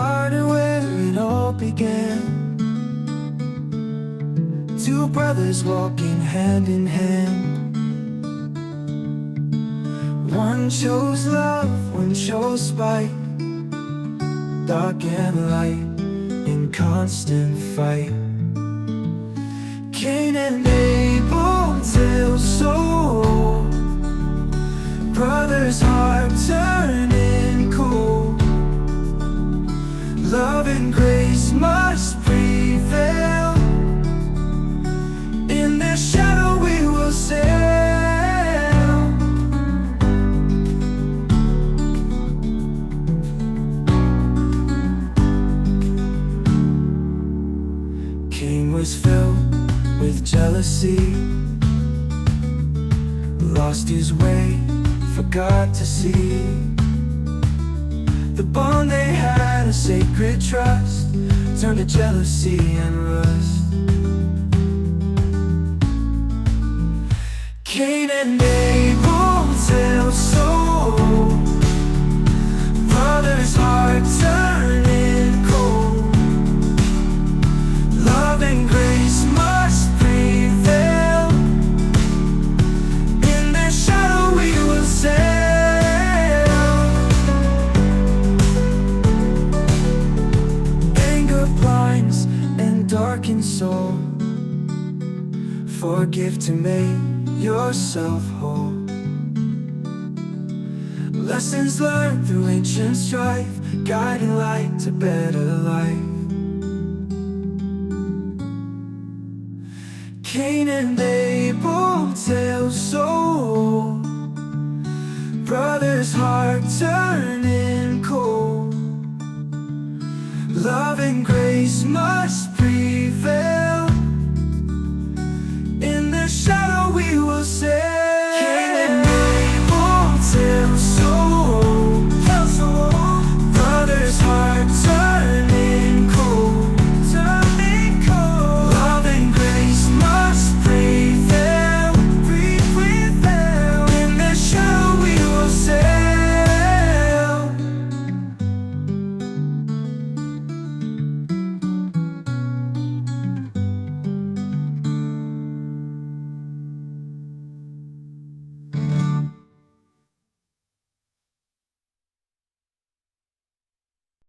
started where it all began. Two brothers walking hand in hand. One chose love, one chose spite. Dark and light in constant fight. Cain and Abel, tales so old. Brothers' heart turning cold. Love and grace must prevail. In their shadow we will sail. Cain was filled with jealousy, lost his way, forgot to see the bond they had, a sacred trust, turned to jealousy and rust. Cain and Abel, tales so old. Brothers' heart turning cold. Love and grace must prevail. In their shadow we will sail. Anger blinds and darkens soul. Forgive to make yourself whole. Lessons learned through ancient strife, guiding light to better life. Cain and Abel, tales so old. Brothers' heart turning cold. Love and grace must